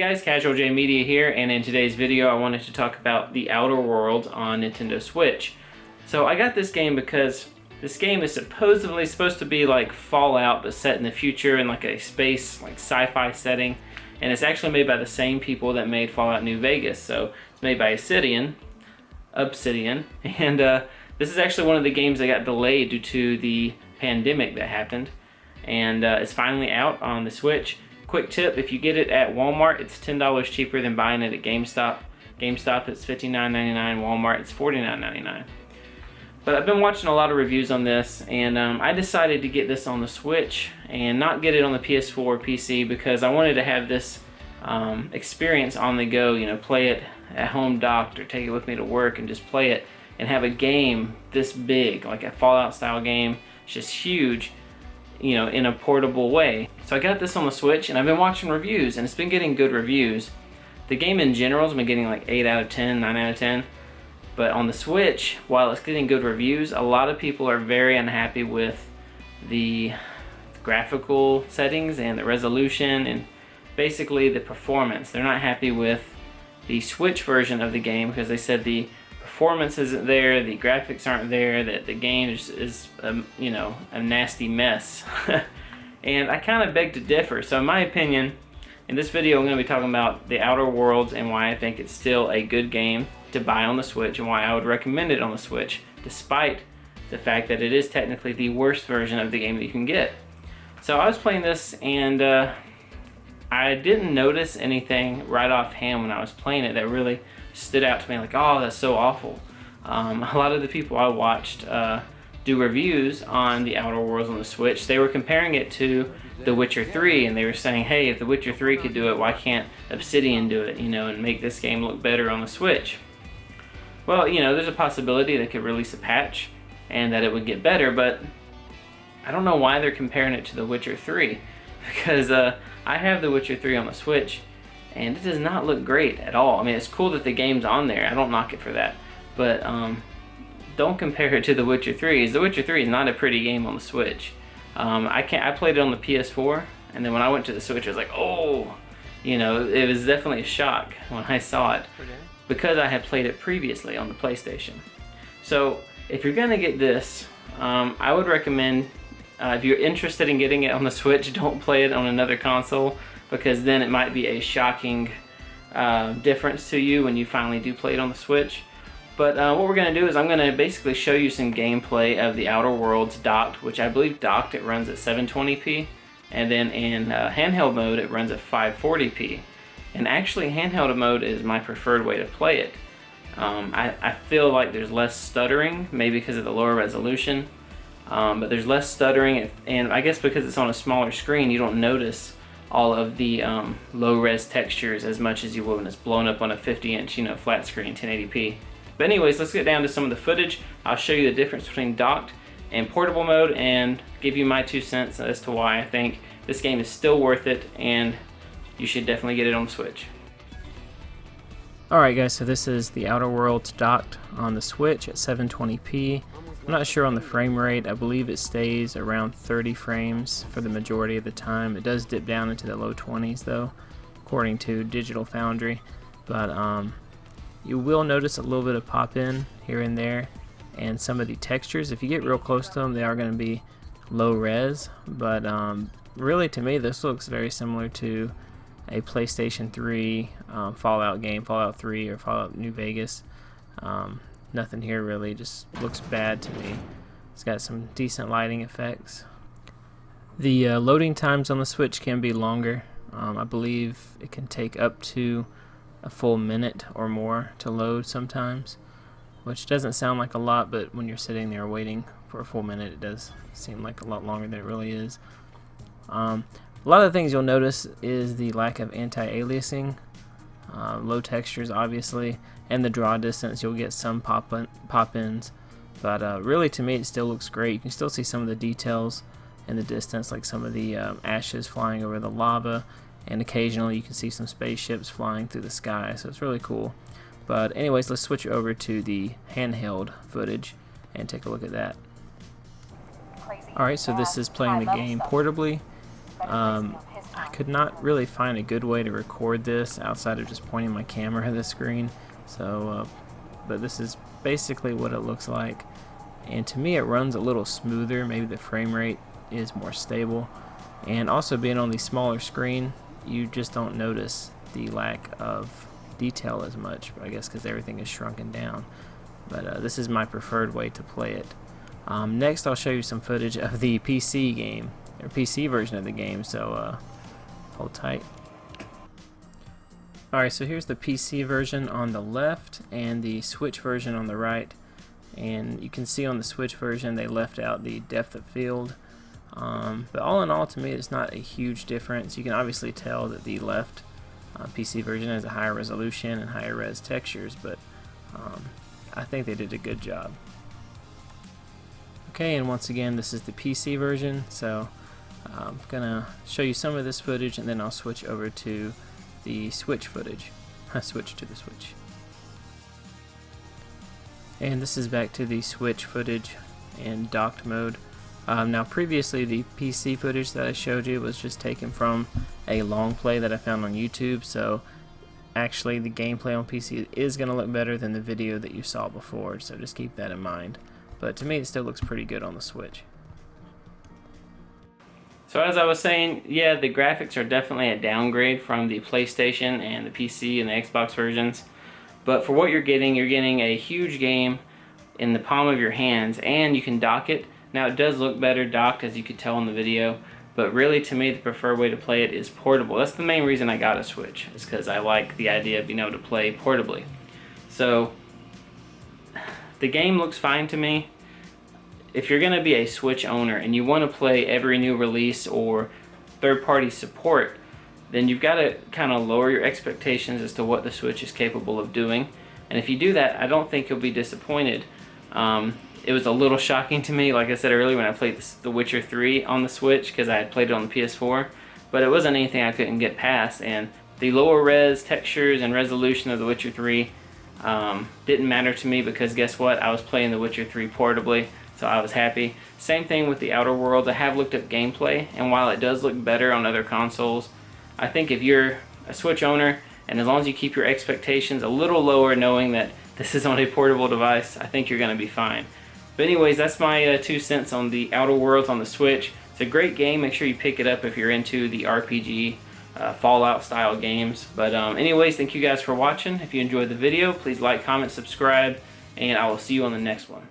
guys, Casual J Media here, and in today's video I wanted to talk about The Outer Worlds on Nintendo Switch. So I got this game because this game is supposedly supposed to be like Fallout but set in the future in like a space, like sci-fi setting, and it's actually made by the same people that made Fallout New Vegas. So it's made by Obsidian, and this is actually one of the games that got delayed due to the pandemic that happened, and it's finally out on the Switch. Quick tip, if you get it at Walmart, it's $10 cheaper than buying it at GameStop. GameStop it's $59.99, Walmart it's $49.99. But I've been watching a lot of reviews on this, and I decided to get this on the Switch and not get it on the PS4 or PC because I wanted to have this experience on the go, you know, play it at home docked or take it with me to work and just play it and have a game this big, like a Fallout style game. It's just huge, you know, in a portable way. So I got this on the Switch and I've been watching reviews and it's been getting good reviews. The game in general has been getting like 8 out of 10, 9 out of 10. But on the Switch, while it's getting good reviews, a lot of people are very unhappy with the graphical settings and the resolution and basically the performance. They're not happy with the Switch version of the game because they said the performance isn't there, the graphics aren't there, that the game is you know, a nasty mess. And I kind of beg to differ. So in my opinion, in this video I'm going to be talking about The Outer Worlds and why I think it's still a good game to buy on the Switch and why I would recommend it on the Switch, despite the fact that it is technically the worst version of the game that you can get. So I was playing this and I didn't notice anything right offhand when I was playing it that really stood out to me, like, oh, that's so awful. A lot of the people I watched do reviews on The Outer Worlds on the Switch, they were comparing it to The Witcher 3, and they were saying, hey, if The Witcher 3 could do it, why can't Obsidian do it, you know, and make this game look better on the Switch? Well, you know, there's a possibility they could release a patch and that it would get better, but I don't know why they're comparing it to The Witcher 3, because I have The Witcher 3 on the Switch, and it does not look great at all. I mean, it's cool that the game's on there. I don't knock it for that. But don't compare it to The Witcher 3. The Witcher 3 is not a pretty game on the Switch. I played it on the PS4, and then when I went to the Switch, I was like, oh, you know, it was definitely a shock when I saw it because I had played it previously on the PlayStation. So if you're gonna get this, I would recommend, if you're interested in getting it on the Switch, don't play it on another console, because then it might be a shocking difference to you when you finally do play it on the Switch. But what we're going to do is I'm going to basically show you some gameplay of The Outer Worlds docked, which I believe docked it runs at 720p, and then in handheld mode it runs at 540p. And actually handheld mode is my preferred way to play it. I feel like there's less stuttering, maybe because of the lower resolution, but there's less stuttering, and I guess because it's on a smaller screen you don't notice all of the low-res textures as much as you will when it's blown up on a 50-inch, you know, flat screen 1080p. But anyways, let's get down to some of the footage. I'll show you the difference between docked and portable mode and give you my 2 cents as to why I think this game is still worth it and you should definitely get it on the Switch. Alright guys, so this is The Outer Worlds docked on the Switch at 720p. I'm not sure on the frame rate. I believe it stays around 30 frames for the majority of the time. It does dip down into the low 20s though, according to Digital Foundry. But you will notice a little bit of pop-in here and there, and some of the textures, if you get real close to them, they are going to be low res. But really, to me, this looks very similar to a PlayStation 3 Fallout game, Fallout 3 or Fallout New Vegas. Nothing here really, just looks bad to me. It's got some decent lighting effects. The loading times on the Switch can be longer. I believe it can take up to a full minute or more to load sometimes, which doesn't sound like a lot, but when you're sitting there waiting for a full minute, it does seem like a lot longer than it really is. A lot of the things you'll notice is the lack of anti-aliasing, low textures obviously, and the draw distance. You'll get some pop-ins, but really to me it still looks great. You can still see some of the details in the distance, like some of the ashes flying over the lava, and occasionally you can see some spaceships flying through the sky, so it's really cool. But anyways, let's switch over to the handheld footage and take a look at that. Alright, so this is playing the game portably. I I could not really find a good way to record this outside of just pointing my camera at the screen. So, but this is basically what it looks like. And to me, it runs a little smoother. Maybe the frame rate is more stable. And also being on the smaller screen, you just don't notice the lack of detail as much, I guess because everything is shrunken down. But this is my preferred way to play it. Next, I'll show you some footage of the PC game, or PC version of the game, so hold tight. Alright, so here's the PC version on the left and the Switch version on the right. And you can see on the Switch version they left out the depth of field. But all in all, to me, it's not a huge difference. You can obviously tell that the left PC version has a higher resolution and higher res textures, but I think they did a good job. Okay, and once again, this is the PC version, so I'm gonna show you some of this footage and then I'll switch over to the Switch footage. Switch to the Switch. And this is back to the Switch footage in docked mode. Now previously the PC footage that I showed you was just taken from a long play that I found on YouTube, so actually the gameplay on PC is going to look better than the video that you saw before, so just keep that in mind. But to me it still looks pretty good on the Switch. So as I was saying, yeah, the graphics are definitely a downgrade from the PlayStation and the PC and the Xbox versions. But for what you're getting a huge game in the palm of your hands, and you can dock it. Now it does look better docked, as you could tell in the video, but really to me the preferred way to play it is portable. That's the main reason I got a Switch, is because I like the idea of being able to play portably. So the game looks fine to me. If you're going to be a Switch owner and you want to play every new release or third-party support, then you've got to kind of lower your expectations as to what the Switch is capable of doing. And if you do that, I don't think you'll be disappointed. It was a little shocking to me, like I said earlier, when I played The Witcher 3 on the Switch, because I had played it on the PS4, but it wasn't anything I couldn't get past. And the lower res textures and resolution of The Witcher 3 didn't matter to me, because guess what? I was playing The Witcher 3 portably, so I was happy. Same thing with the Outer Worlds. I have looked up gameplay, and while it does look better on other consoles, I think if you're a Switch owner, and as long as you keep your expectations a little lower, knowing that this is on a portable device, I think you're going to be fine. But anyways, that's my 2 cents on the Outer Worlds on the Switch. It's a great game. Make sure you pick it up if you're into the RPG, Fallout style games. But anyways, thank you guys for watching. If you enjoyed the video, please like, comment, subscribe, and I will see you on the next one.